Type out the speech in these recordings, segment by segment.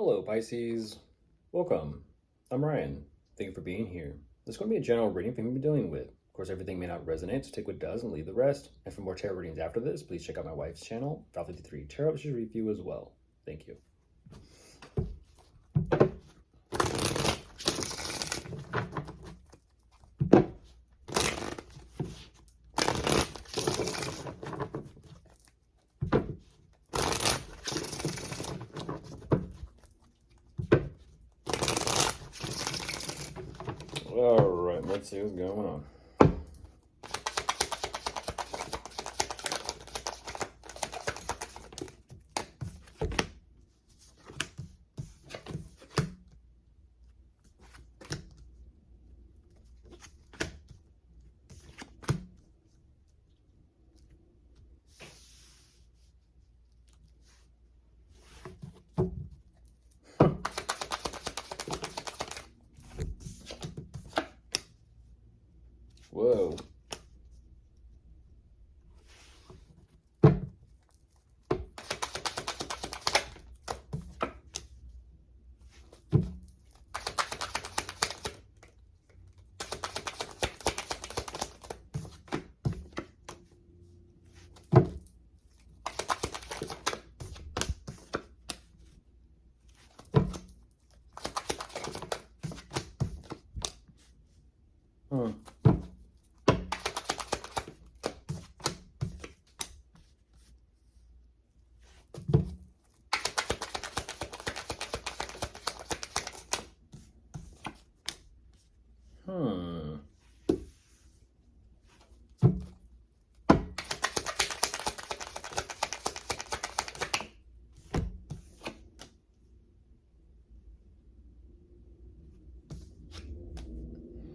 Hello, Pisces. Welcome. I'm Ryan. Thank you for being here. This is going to be a general reading for you to be dealing with. Of course, everything may not resonate, so take what does and leave the rest. And for more tarot readings after this, please check out my wife's channel, Theyve Tarot. She'll review as well. Thank you. All right, let's see what's going on. Whoa. Hmm. Hmm.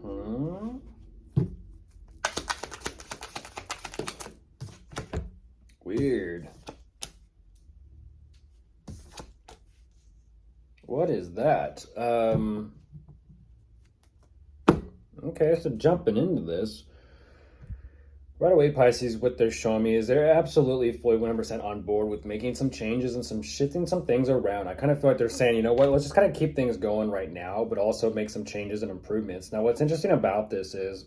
Hmm. Weird. What is that? Okay, so jumping into this, right away, Pisces, what they're showing me is they're absolutely fully 100% on board with making some changes and some shifting some things around. I kind of feel like they're saying, you know what, let's just kind of keep things going right now, but also make some changes and improvements. Now, what's interesting about this is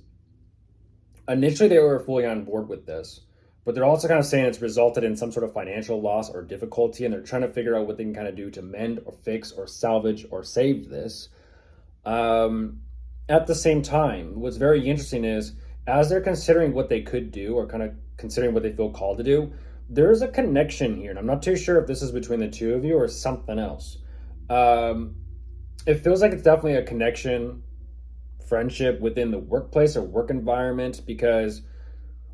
initially they were fully on board with this, but they're also kind of saying it's resulted in some sort of financial loss or difficulty, and they're trying to figure out what they can kind of do to mend or fix or salvage or save this. At the same time, what's very interesting is as they're considering what they could do or kind of considering what they feel called to do, there's a connection here. And I'm not too sure if this is between the two of you or something else. It feels like it's definitely a connection, friendship within the workplace or work environment, because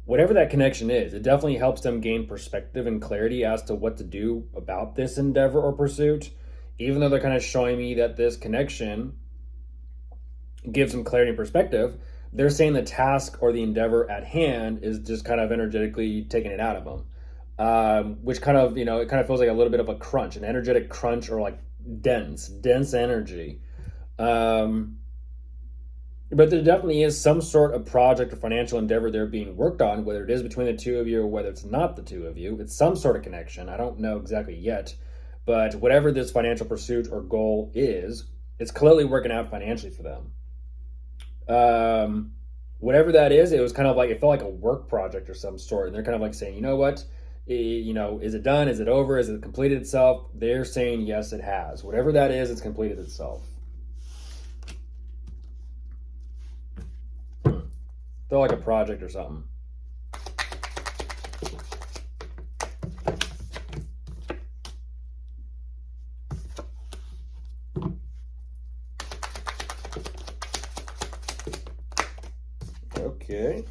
whatever that connection is, it definitely helps them gain perspective and clarity as to what to do about this endeavor or pursuit. Even though they're kind of showing me that this connection gives them clarity and perspective, they're saying the task or the endeavor at hand is just kind of energetically taking it out of them, which kind of, it kind of feels like a little bit of a crunch, an energetic crunch, or like dense energy. But there definitely is some sort of project or financial endeavor there being worked on, whether it is between the two of you or whether it's not the two of you. It's some sort of connection. I don't know exactly yet, but whatever this financial pursuit or goal is, it's clearly working out financially for them. Whatever that is, it was kind of like, it felt like a work project or some sort, and they're kind of like saying, you know what, is it done, is it over, is it completed itself? They're saying yes, it has. Whatever that is, it's completed itself. Felt like a project or something. Okay.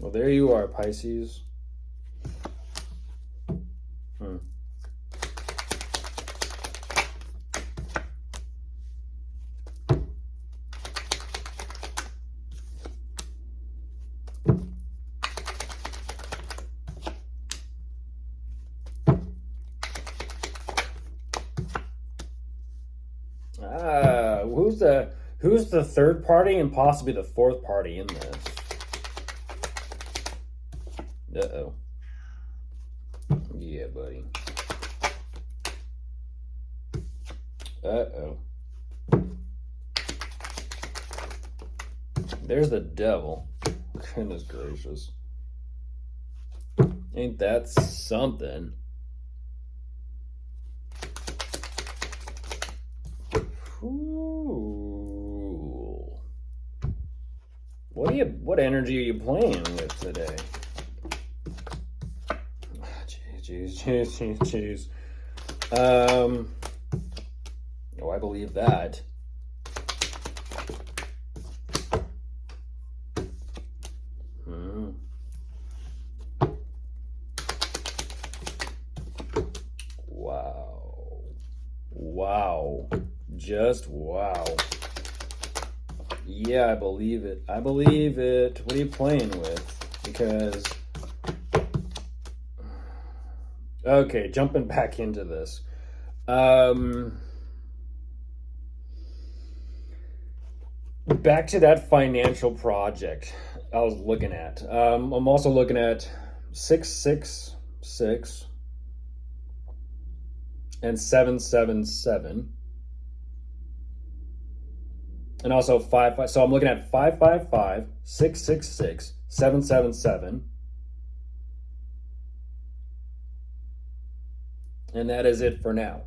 Well, there you are, Pisces. Who's the third party and possibly the fourth party in this? Uh-oh. Yeah, buddy. Uh-oh. There's the devil. Goodness gracious. Ain't that something? Ooh. What energy are you playing with today? Jeez. Oh, I believe that. Wow. Just wow. Yeah, I believe it. I believe it. What are you playing with? Because... Okay, jumping back into this. Back to that financial project I was looking at. I'm also looking at 666 and 777. And also 55. So I'm looking at 555, 666, 777. And that is it for now.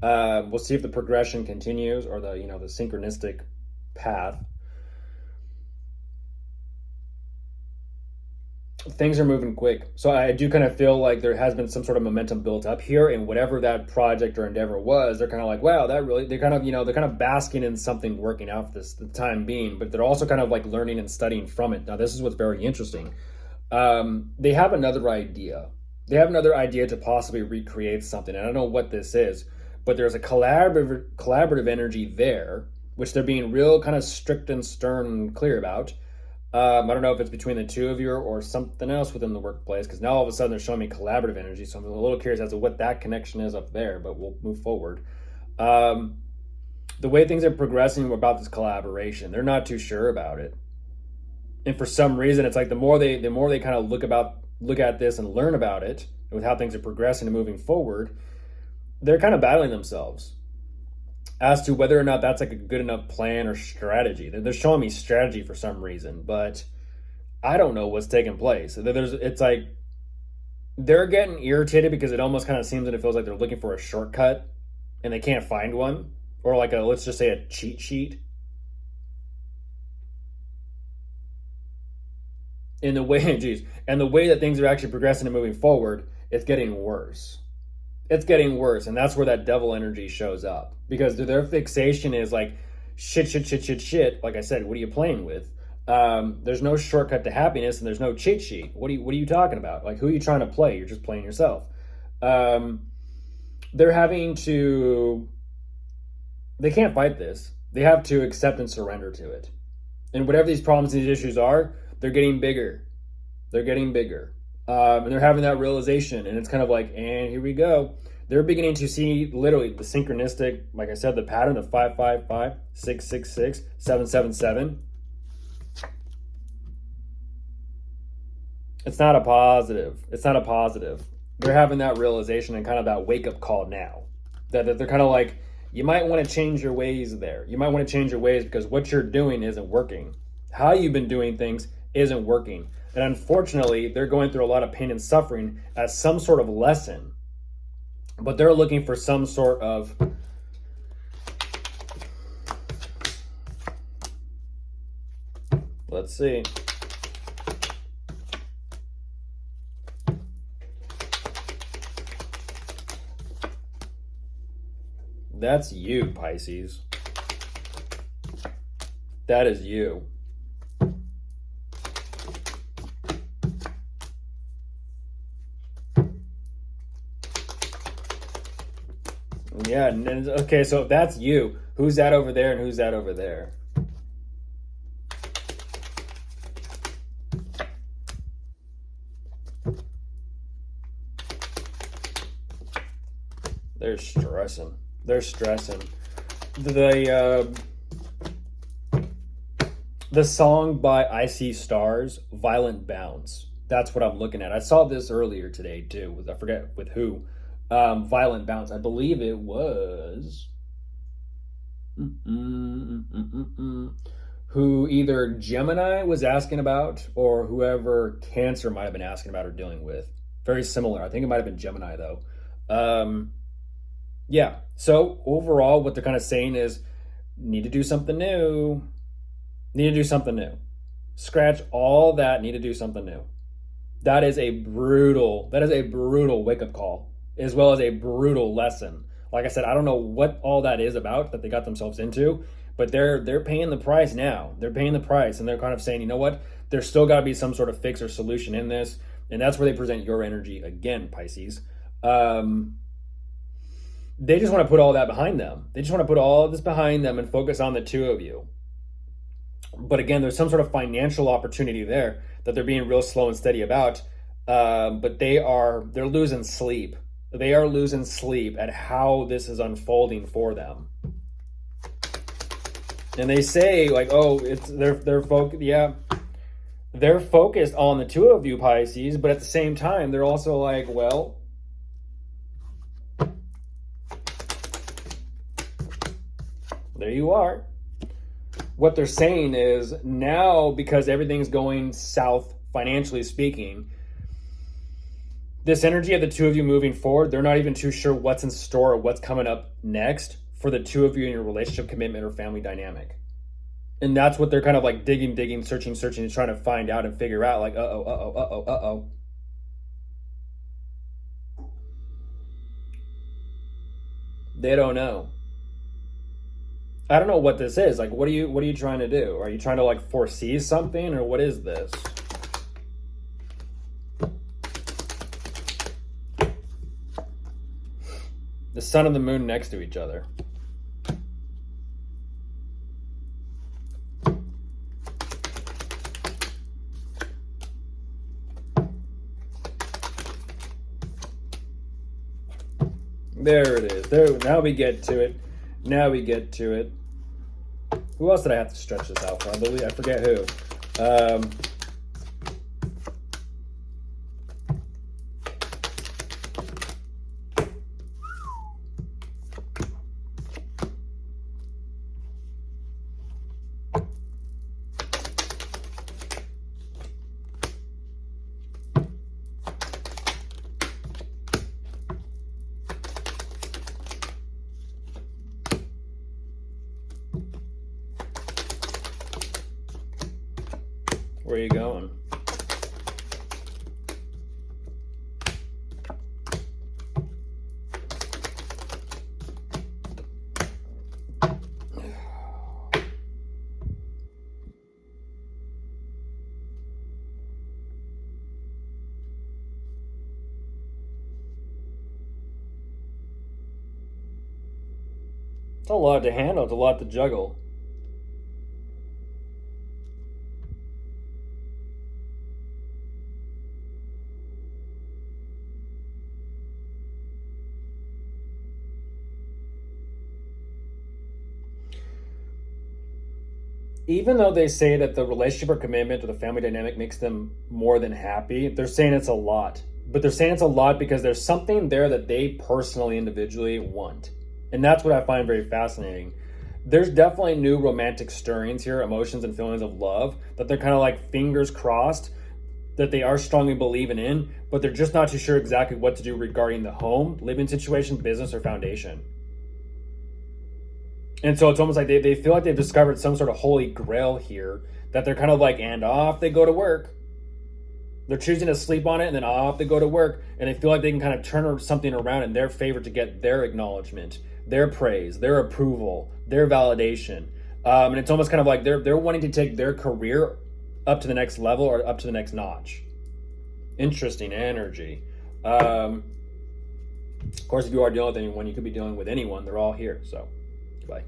We'll see if the progression continues or the synchronistic path. Things are moving quick. So I do kind of feel like there has been some sort of momentum built up here, and whatever that project or endeavor was, they're kind of like, wow, they're kind of basking in something working out for the time being, but they're also kind of like learning and studying from it. Now, this is what's very interesting. They have another idea. They have another idea to possibly recreate something. I don't know what this is, but there's a collaborative energy there, which they're being real kind of strict and stern and clear about. I don't know if it's between the two of you or something else within the workplace, because now all of a sudden they're showing me collaborative energy, so I'm a little curious as to what that connection is up there, but we'll move forward. The way things are progressing about this collaboration, they're not too sure about it. And for some reason, it's like the more they kind of look at this and learn about it, and with how things are progressing and moving forward, they're kind of battling themselves as to whether or not that's like a good enough plan or strategy. They're showing me strategy for some reason, but I don't know what's taking place. It's like they're getting irritated because it almost kind of seems and it feels like they're looking for a shortcut and they can't find one, or like let's just say a cheat sheet. In the way, and the way that things are actually progressing and moving forward, it's getting worse. It's getting worse, and that's where that devil energy shows up, because their fixation is like shit. Like I said, what are you playing with? There's no shortcut to happiness, and there's no cheat sheet. What are you talking about? Like, who are you trying to play? You're just playing yourself. They're having to. They can't fight this. They have to accept and surrender to it. And whatever these problems, these issues are, they're getting bigger. They're getting bigger. And they're having that realization, and it's kind of like, and here we go. They're beginning to see literally the synchronistic, like I said, the pattern of 555, 666, 777. It's not a positive. It's not a positive. They're having that realization and kind of that wake-up call now. That they're kind of like, you might want to change your ways there. You might want to change your ways because what you're doing isn't working. How you've been doing things isn't working. And unfortunately, they're going through a lot of pain and suffering as some sort of lesson. But they're looking for some sort of let's see. That's you, Pisces. That is you. Yeah, okay, so if that's you, who's that over there and who's that over there? They're stressing. They're stressing. The song by I See Stars, Violent Bounds. That's what I'm looking at. I saw this earlier today too. I forget with who. Violent Bounds. I believe it was who either Gemini was asking about or whoever Cancer might have been asking about or dealing with. Very similar. I think it might have been Gemini though. Yeah. So overall, what they're kind of saying is need to do something new. Need to do something new. Scratch all that. Need to do something new. That is a brutal wake-up call, as well as a brutal lesson. Like I said, I don't know what all that is about that they got themselves into, but they're paying the price now. They're paying the price, and they're kind of saying, you know what? There's still got to be some sort of fix or solution in this, and that's where they present your energy again, Pisces. They just want to put all that behind them. They just want to put all of this behind them and focus on the two of you. But again, there's some sort of financial opportunity there that they're being real slow and steady about. But they're losing sleep. They are losing sleep at how this is unfolding for them. And they say like, oh, they're focused on the two of you, Pisces, but at the same time, they're also like, well, there you are. What they're saying is now, because everything's going south financially speaking, this energy of the two of you moving forward, they're not even too sure what's in store or what's coming up next for the two of you in your relationship, commitment, or family dynamic. And that's what they're kind of like digging, searching, and trying to find out and figure out like, uh-oh. They don't know. I don't know what this is. Like, what are you trying to do? Are you trying to like foresee something, or what is this? The sun and the moon next to each other. There it is. There. Now we get to it. Who else did I have to stretch this out for? I forget who. Where are you going? It's a lot to handle. It's a lot to juggle. Even though they say that the relationship or commitment or the family dynamic makes them more than happy, they're saying it's a lot. But they're saying it's a lot because there's something there that they personally, individually want. And that's what I find very fascinating. There's definitely new romantic stirrings here, emotions and feelings of love, that they're kind of like fingers crossed that they are strongly believing in, but they're just not too sure exactly what to do regarding the home, living situation, business, or foundation. And so it's almost like they feel like they've discovered some sort of holy grail here, that they're kind of like, and off they go to work. They're choosing to sleep on it, and then off they go to work, and they feel like they can kind of turn something around in their favor to get their acknowledgement, their praise, their approval, their validation. And it's almost kind of like they're wanting to take their career up to the next level or up to the next notch. Interesting energy. Of course, if you are dealing with anyone, you could be dealing with anyone. They're all here. So, goodbye.